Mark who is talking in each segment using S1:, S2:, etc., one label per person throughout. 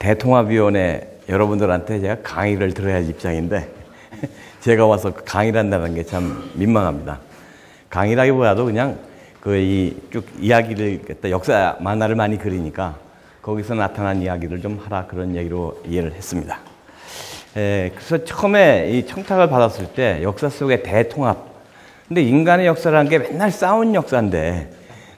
S1: 대통합위원회 여러분들한테 제가 강의를 들어야 할 입장인데 제가 와서 강의를 한다는 게 참 민망합니다. 강의라기보다도 그냥 쭉 이야기를, 역사 만화를 많이 그리니까 거기서 나타난 이야기를 좀 하라, 그런 얘기로 이해를 했습니다. 그래서 처음에 이 청탁을 받았을 때 역사 속의 대통합, 근데 인간의 역사라는 게 맨날 싸운 역사인데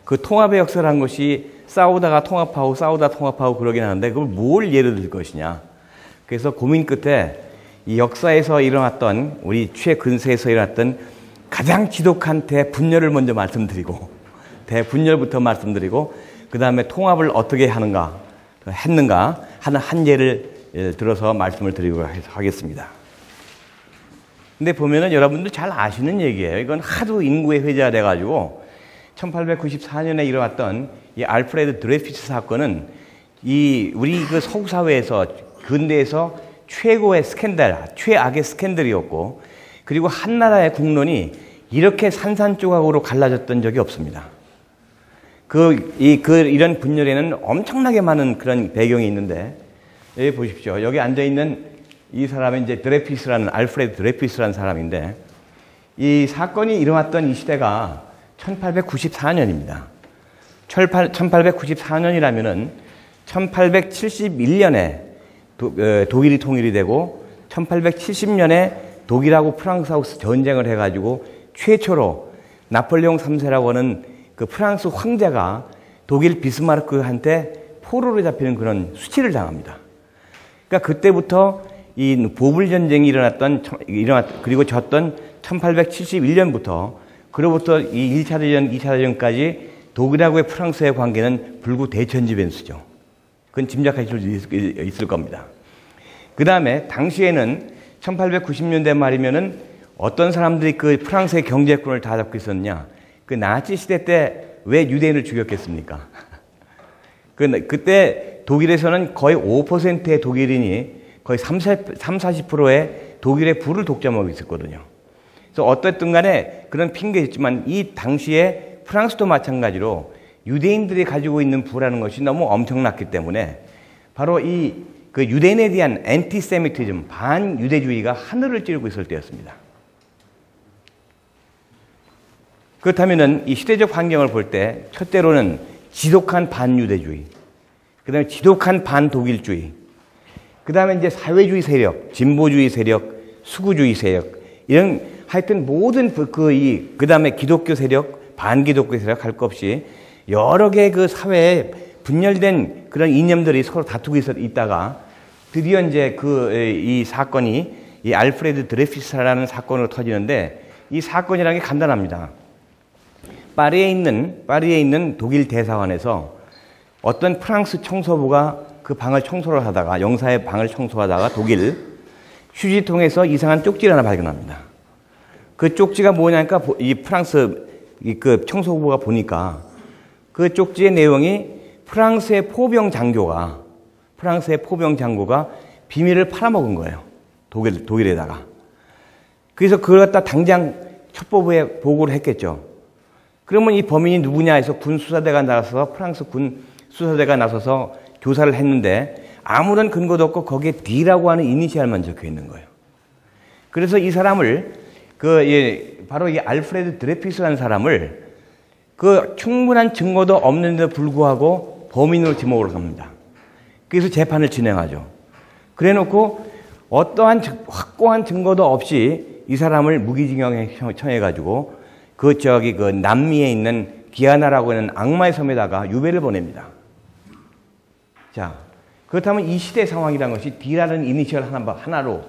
S1: 그 통합의 역사라는 것이 싸우다가 통합하고 싸우다 통합하고 그러긴 하는데 그걸 뭘 예를 들 것이냐. 그래서 고민 끝에 이 역사에서 일어났던, 우리 최근세에서 일어났던 가장 지독한 대분열을 먼저 말씀드리고, 대분열부터 말씀드리고, 그 다음에 통합을 어떻게 했는가 하는 한 예를 들어서 말씀을 드리고 하겠습니다. 근데 보면은 여러분들 잘 아시는 얘기예요. 이건 하도 인구의 회자가 돼가지고 1894년에 일어났던 이 알프레드 드레피스 사건은 우리 그 서구 사회에서, 근대에서 최고의 스캔들, 최악의 스캔들이었고, 그리고 한 나라의 국론이 이렇게 산산조각으로 갈라졌던 적이 없습니다. 이런 분열에는 엄청나게 많은 그런 배경이 있는데, 여기 보십시오. 여기 앉아있는 이 사람은 이제 알프레드 드레피스라는 사람인데, 이 사건이 일어났던 이 시대가 1894년입니다. 1894년이라면은 1871년에 독일이 통일이 되고 1870년에 독일하고 프랑스하고 전쟁을 해가지고 최초로 나폴레옹 3세라고 하는 그 프랑스 황제가 독일 비스마르크한테 포로로 잡히는 그런 수치를 당합니다. 그러니까 그때부터 이 보불 전쟁이 그리고 졌던 1871년부터, 그로부터 이 1차 대전, 2차 대전까지 독일하고의 프랑스의 관계는 불구 대천지변수죠. 그건 짐작하실 수 있을 겁니다. 그 다음에 당시에는 1890년대 말이면은 어떤 사람들이 그 프랑스의 경제권을 다 잡고 있었느냐. 그 나치 시대 때 왜 유대인을 죽였겠습니까? 그때 독일에서는 거의 5%의 독일인이 거의 30-40%의 독일의 부를 독점하고 있었거든요. 그래서 어쨌든 간에 그런 핑계였지만 이 당시에 프랑스도 마찬가지로 유대인들이 가지고 있는 부라는 것이 너무 엄청났기 때문에 바로 그 유대인에 대한 엔티세미티즘, 반유대주의가 하늘을 찌르고 있을 때였습니다. 그렇다면은 이 시대적 환경을 볼 때 첫째로는 지독한 반유대주의, 그 다음에 지독한 반독일주의, 그 다음에 이제 사회주의 세력, 진보주의 세력, 수구주의 세력, 이런 하여튼 모든 그 다음에 기독교 세력, 반기독교 세력 할 것 없이 여러 개의 그 사회에 분열된 그런 이념들이 서로 다투고 있다가 드디어 이제 이 사건이 이 알프레드 드레피스라는 사건으로 터지는데, 이 사건이라는 게 간단합니다. 파리에 있는 독일 대사관에서 어떤 프랑스 청소부가 그 방을 청소를 하다가, 영사의 방을 청소하다가 독일 휴지통에서 이상한 쪽지를 하나 발견합니다. 그 쪽지가 뭐냐니까 이 프랑스 그 청소부가 보니까 그 쪽지의 내용이 프랑스의 포병 장교가 비밀을 팔아먹은 거예요. 독일에다가. 그래서 그걸 갖다 당장 첩보부에 보고를 했겠죠. 그러면 이 범인이 누구냐 해서 프랑스 군 수사대가 나서서 조사를 했는데 아무런 근거도 없고 거기에 D라고 하는 이니셜만 적혀 있는 거예요. 그래서 이 사람을 바로 이 알프레드 드레피스라는 사람을 충분한 증거도 없는데도 불구하고 범인으로 지목을 합니다. 그래서 재판을 진행하죠. 그래 놓고 어떠한 확고한 증거도 없이 이 사람을 무기징역에 처해가지고 그 남미에 있는 기아나라고 하는 악마의 섬에다가 유배를 보냅니다. 자, 그렇다면 이 시대 상황이라는 것이 D라는 이니셜 하나로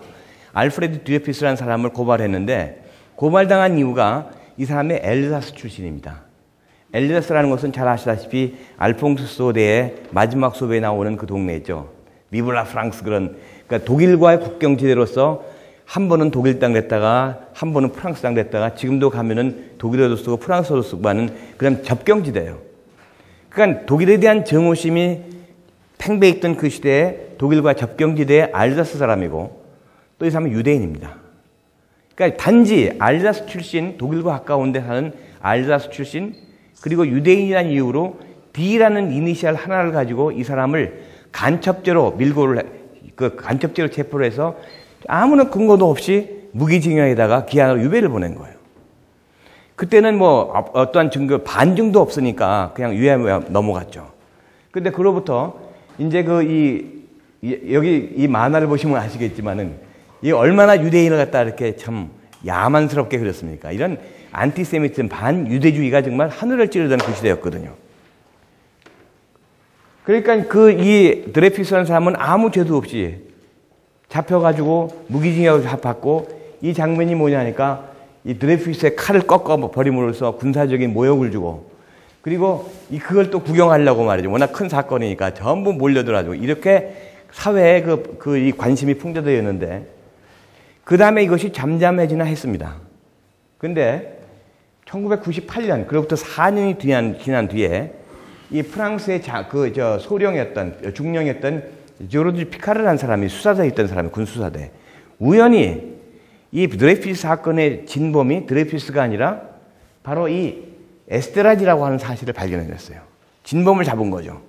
S1: 알프레드 드레피스라는 사람을 고발했는데, 고발당한 이유가 이 사람의 엘자스 출신입니다. 엘자스라는 것은 잘 아시다시피 알퐁스 소대의 마지막 소배에 나오는 그 동네였죠. 미블라 프랑스, 그러니까 독일과의 국경지대로서 한 번은 독일 땅 됐다가 한 번은 프랑스 땅 됐다가 지금도 가면은 독일어도 쓰고 프랑스어도 쓰고 하는 그런 접경지대예요. 그러니까 독일에 대한 증오심이 팽배했던 그 시대에 독일과 접경지대의 알자스 사람이고, 또 이 사람은 유대인입니다. 그러니까 단지 알자스 출신, 독일과 가까운 데 사는 알자스 출신, 그리고 유대인이라는 이유로 D라는 이니셜 하나를 가지고 이 사람을 간첩죄로 간첩죄로 체포를 해서 아무런 근거도 없이 무기징역에다가 기한으로 유배를 보낸 거예요. 그때는 뭐 어떠한 증거, 반증도 없으니까 그냥 유예무에 넘어갔죠. 근데 그로부터 이제 여기 이 만화를 보시면 아시겠지만은 이 얼마나 유대인을 갖다 이렇게 참 야만스럽게 그렸습니까? 이런 안티세미tism, 반유대주의가 정말 하늘을 찌르던 그 시대였거든요. 그러니까 이 드레피스라는 사람은 아무 죄도 없이 잡혀가지고 무기징역을 받고 이 장면이 뭐냐니까 이 드레피스의 칼을 꺾어 버림으로써 군사적인 모욕을 주고 그리고 그걸 또 구경하려고 말이죠. 워낙 큰 사건이니까 전부 몰려들어가지고 이렇게 사회에 이 관심이 풍자되어 있는데 그 다음에 이것이 잠잠해지나 했습니다. 근데 1998년, 그로부터 4년이 지난 뒤에 이 프랑스의 중령이었던 조르주 피카르라는 사람이 수사대에 있던 사람이 군수사대. 우연히 이 드레피스 사건의 진범이 드레피스가 아니라 바로 이 에스테라지라고 하는 사실을 발견해냈어요. 진범을 잡은 거죠.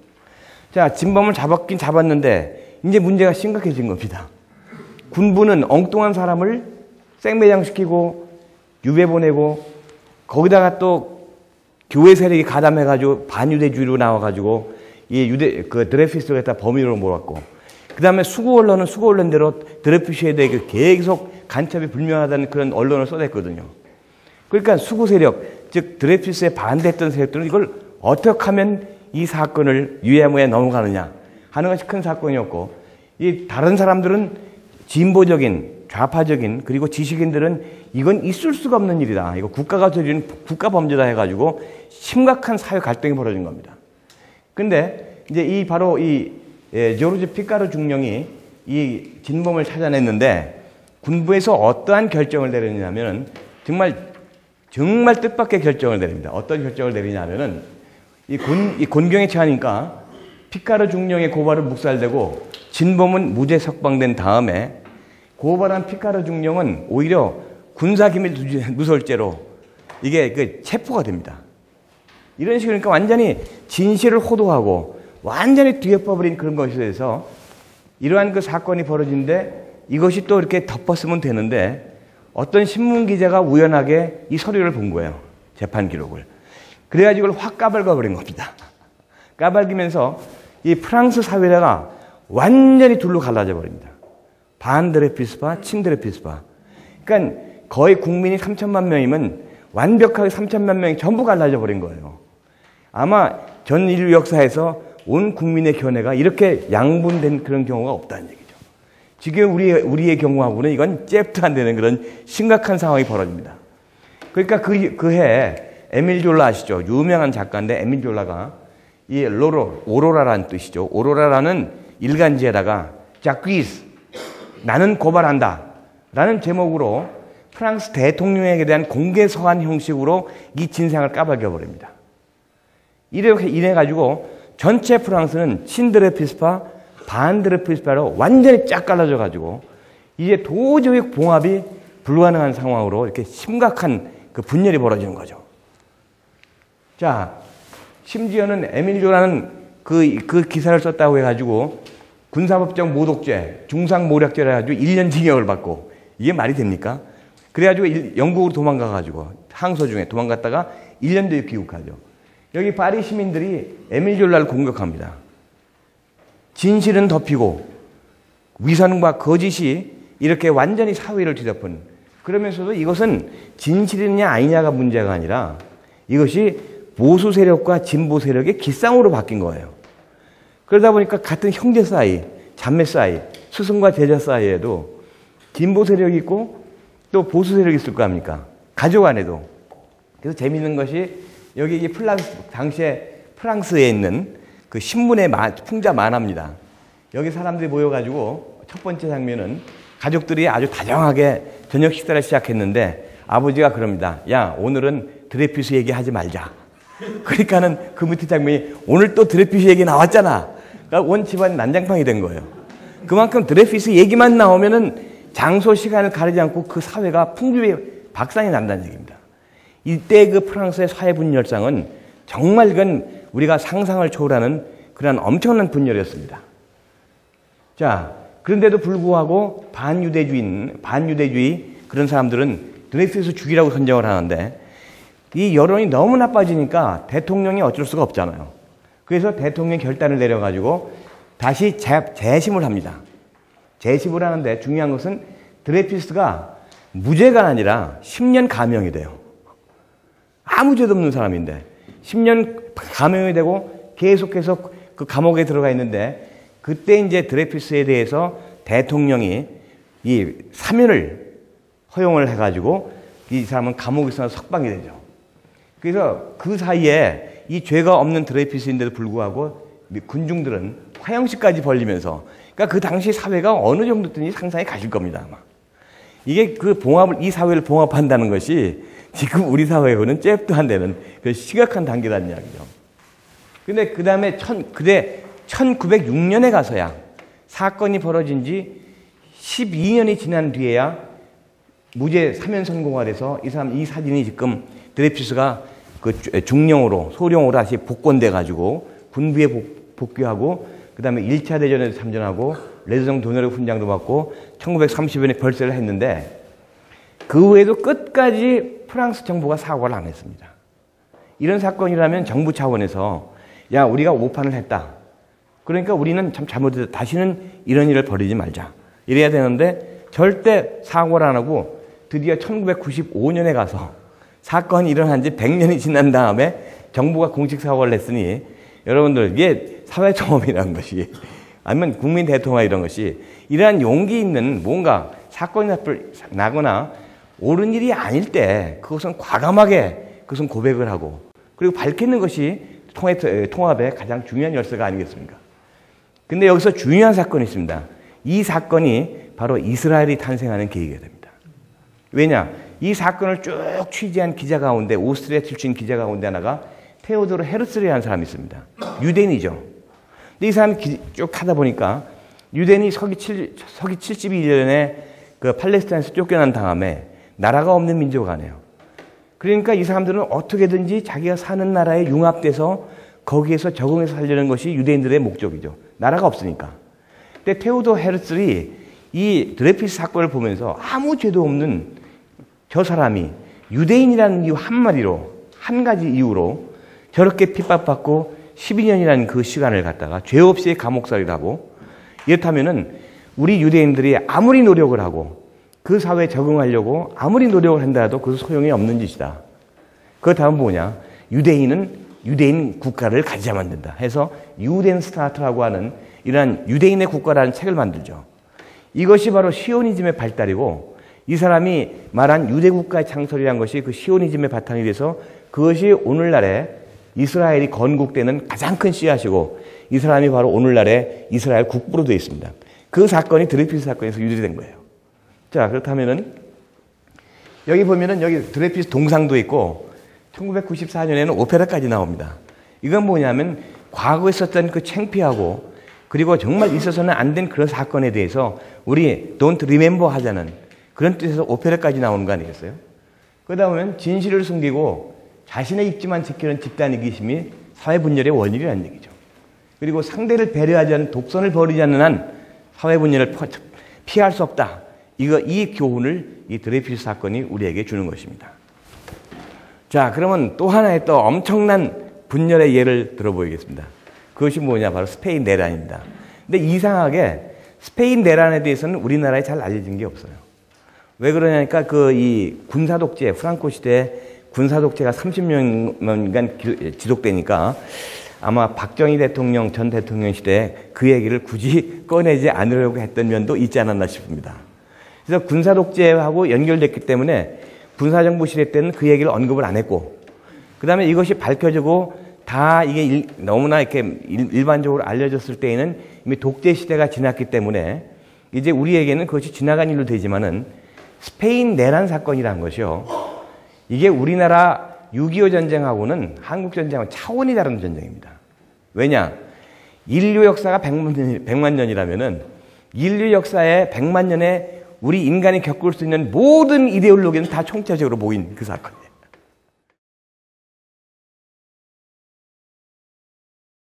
S1: 자, 진범을 잡았긴 잡았는데 이제 문제가 심각해진 겁니다. 군부는 엉뚱한 사람을 생매장시키고 유배 보내고 거기다가 또 교회 세력이 가담해가지고 반유대주의로 나와가지고 드레피스를 갖다 범인으로 몰았고 그 다음에 수구 언론은 수구 언론대로 드레피스에 대해 계속 간첩이 불명하다는 그런 언론을 쏟았거든요. 그러니까 수구 세력, 즉 드레피스에 반대했던 세력들은 이걸 어떻게 하면 이 사건을 유예무에 넘어가느냐 하는 것이 큰 사건이었고 이 다른 사람들은 진보적인, 좌파적인 그리고 지식인들은 이건 있을 수가 없는 일이다. 이거 국가가 저지른 국가 범죄다 해가지고 심각한 사회 갈등이 벌어진 겁니다. 근데 이제 바로 조르주 피카르 중령이 이 진범을 찾아냈는데 군부에서 어떠한 결정을 내리냐면은 정말 뜻밖의 결정을 내립니다. 어떤 결정을 내리냐면은 이 곤경에 처하니까 피카르 중령의 고발은 묵살되고 진범은 무죄 석방된 다음에 고발한 피카르 중령은 오히려 군사기밀 누설죄로 이게 체포가 됩니다. 이런 식으로 그러니까 완전히 진실을 호도하고 완전히 뒤엎어버린 그런 것에 대해서 이러한 그 사건이 벌어진데 이것이 또 이렇게 덮었으면 되는데 어떤 신문 기자가 우연하게 이 서류를 본 거예요. 재판 기록을. 그래가지고 이걸 확 까발려버린 겁니다. 까발리면서 이 프랑스 사회가 완전히 둘로 갈라져 버립니다. 반드레피스파, 친드레피스파. 그러니까 거의 국민이 3천만 명이면 완벽하게 3천만 명이 전부 갈라져 버린 거예요. 아마 전 인류 역사에서 온 국민의 견해가 이렇게 양분된 그런 경우가 없다는 얘기죠. 지금 우리의 경우하고는 이건 잽도 안 되는 그런 심각한 상황이 벌어집니다. 그러니까 그 해에 에밀 졸라 아시죠? 유명한 작가인데 에밀 졸라가 이 오로라라는 뜻이죠. 오로라라는 일간지에다가 자퀴스 나는 고발한다 라는 제목으로 프랑스 대통령에게 대한 공개 서한 형식으로 이 진상을 까발려버립니다. 이렇게 인해가지고 전체 프랑스는 친드레피스파, 반드레피스파로 완전히 쫙 갈라져가지고 이제 도저히 봉합이 불가능한 상황으로 이렇게 심각한 그 분열이 벌어지는 거죠. 자, 심지어는 에밀 조라는 그 기사를 썼다고 해가지고 군사법정 모독죄, 중상모략죄를 해가지고 1년 징역을 받고 이게 말이 됩니까? 그래가지고 영국으로 도망가가지고 항소 중에 도망갔다가 1년 뒤에 귀국하죠. 여기 파리 시민들이 에밀 졸라를 공격합니다. 진실은 덮이고 위선과 거짓이 이렇게 완전히 사회를 뒤덮은 그러면서도 이것은 진실이냐 아니냐가 문제가 아니라 이것이 보수 세력과 진보 세력의 기싸움으로 바뀐 거예요. 그러다 보니까 같은 형제 사이, 자매 사이, 스승과 제자 사이에도 진보 세력이 있고 또 보수 세력이 있을 거 아닙니까? 가족 안에도. 그래서 재미있는 것이 여기 이 당시에 프랑스에 있는 그 신문의 풍자 만화입니다. 여기 사람들이 모여가지고 첫 번째 장면은 가족들이 아주 다정하게 저녁 식사를 시작했는데 아버지가 그럽니다. 야, 오늘은 드레피스 얘기하지 말자. 그러니까는 그 밑에 장면이 오늘 또 드레피스 얘기 나왔잖아. 그러니까 온 집안이 난장판이 된 거예요. 그만큼 드레피스 얘기만 나오면은 장소 시간을 가리지 않고 그 사회가 풍주의 박산이 난다는 얘기입니다. 이때 그 프랑스의 사회 분열상은 정말 이건 우리가 상상을 초월하는 그런 엄청난 분열이었습니다. 자, 그런데도 불구하고 반유대주의 그런 사람들은 드레이피스 죽이라고 선정을 하는데 이 여론이 너무 나빠지니까 대통령이 어쩔 수가 없잖아요. 그래서 대통령이 결단을 내려가지고 다시 재심을 합니다. 재심을 하는데 중요한 것은 드레이피스가 무죄가 아니라 10년 감형이 돼요. 아무 죄도 없는 사람인데 10년 감형이 되고 계속해서 그 감옥에 들어가 있는데 그때 이제 드레이피스에 대해서 대통령이 이 사면을 허용을 해가지고 이 사람은 감옥에서 석방이 되죠. 그래서 그 사이에 이 죄가 없는 드레이피스인데도 불구하고 군중들은 화형식까지 벌리면서 그러니까 그 당시 사회가 어느 정도든지 상상이 가실 겁니다. 아마. 이게 이 사회를 봉합한다는 것이 지금 우리 사회하고는 잽도 안 되는 그 심각한 단계라는 이야기죠. 근데 그 다음에 1906년에 가서야 사건이 벌어진 지 12년이 지난 뒤에야 무죄 사면 선고가 돼서 이 사진이 지금 드레이피스가 그 중령으로, 소령으로 다시 복권돼 가지고 군부에 복귀하고 그 다음에 1차 대전에 참전하고 레드성 도너리 훈장도 받고 1930년에 별세를 했는데 그 외에도 끝까지 프랑스 정부가 사과를 안 했습니다. 이런 사건이라면 정부 차원에서 야, 우리가 오판을 했다. 그러니까 우리는 참 잘못했다. 다시는 이런 일을 벌이지 말자. 이래야 되는데 절대 사과를 안 하고 드디어 1995년에 가서 사건이 일어난 지 100년이 지난 다음에 정부가 공식 사과를 했으니 여러분들 이게 사회 통합이라는 것이 아니면 국민 대통합 이런 것이 이러한 용기 있는 뭔가 사건이 나거나 옳은 일이 아닐 때 그것은 과감하게 그것은 고백을 하고 그리고 밝히는 것이 통합의 가장 중요한 열쇠가 아니겠습니까? 근데 여기서 중요한 사건이 있습니다. 이 사건이 바로 이스라엘이 탄생하는 계기가 됩니다. 왜냐? 이 사건을 쭉 취재한 기자 가운데 오스트리아 출신 기자 가운데 하나가 테오도르 헤르츠리라는 사람이 있습니다. 유대인이죠. 근데 이 사람이 쭉 하다 보니까 유대인이 서기 72년에 그 팔레스타인에서 쫓겨난 다음에 나라가 없는 민족 아니에요. 그러니까 이 사람들은 어떻게든지 자기가 사는 나라에 융합돼서 거기에서 적응해서 살려는 것이 유대인들의 목적이죠. 나라가 없으니까. 근데 테오도르 헤르츠리 이 드레이피스 사건을 보면서 아무 죄도 없는 저 사람이 유대인이라는 이유 한마디로 한 가지 이유로 저렇게 핍박받고 12년이라는 그 시간을 갖다가 죄 없이 감옥살이를 하고 이렇다면은 우리 유대인들이 아무리 노력을 하고 그 사회에 적응하려고 아무리 노력을 한다도 그 소용이 없는 짓이다. 그 다음 뭐냐? 유대인은 유대인 국가를 가지자만 된다 해서 유대인 스타트라고 하는 이러한 유대인의 국가라는 책을 만들죠. 이것이 바로 시오니즘의 발달이고 이 사람이 말한 유대국가의 창설이라는 것이 그 시오니즘의 바탕이 돼서 그것이 오늘날에 이스라엘이 건국되는 가장 큰 씨앗이고 이 사람이 바로 오늘날에 이스라엘 국부로 되어 있습니다. 그 사건이 드레이피스 사건에서 유출된 거예요. 자, 그렇다면은 여기 보면은 여기 드레이피스 동상도 있고 1994년에는 오페라까지 나옵니다. 이건 뭐냐면 과거에 있었던 그 창피하고 그리고 정말 있어서는 안 된 그런 사건에 대해서 우리 don't remember 하자는 그런 뜻에서 오페라까지 나오는 거 아니겠어요? 그러다 보면 진실을 숨기고 자신의 입지만 지키는 집단 이기심이 사회 분열의 원인이라는 얘기죠. 그리고 상대를 배려하지 않는 독선을 벌이지 않는 한 사회 분열을 피할 수 없다. 이 교훈을 이 드레이피스 사건이 우리에게 주는 것입니다. 자, 그러면 또 하나의 또 엄청난 분열의 예를 들어보겠습니다. 그것이 뭐냐? 바로 스페인 내란입니다. 근데 이상하게 스페인 내란에 대해서는 우리나라에 잘 알려진 게 없어요. 왜 그러냐니까 이 군사독재, 프랑코 시대 군사독재가 30년간 지속되니까 아마 박정희 대통령 전 대통령 시대에 그 얘기를 굳이 꺼내지 않으려고 했던 면도 있지 않았나 싶습니다. 그래서 군사독재하고 연결됐기 때문에 군사정부 시대 때는 그 얘기를 언급을 안 했고 그 다음에 이것이 밝혀지고 다 이게 너무나 이렇게 일반적으로 알려졌을 때에는 이미 독재 시대가 지났기 때문에 이제 우리에게는 그것이 지나간 일로 되지만은 스페인 내란 사건이라는 것이요. 이게 우리나라 6.25 전쟁하고는 한국 전쟁하고 차원이 다른 전쟁입니다. 왜냐? 인류 역사가 100만 년이라면은 인류 역사의 100만 년에 우리 인간이 겪을 수 있는 모든 이데올로기는 다 총체적으로 모인 그 사건이에요.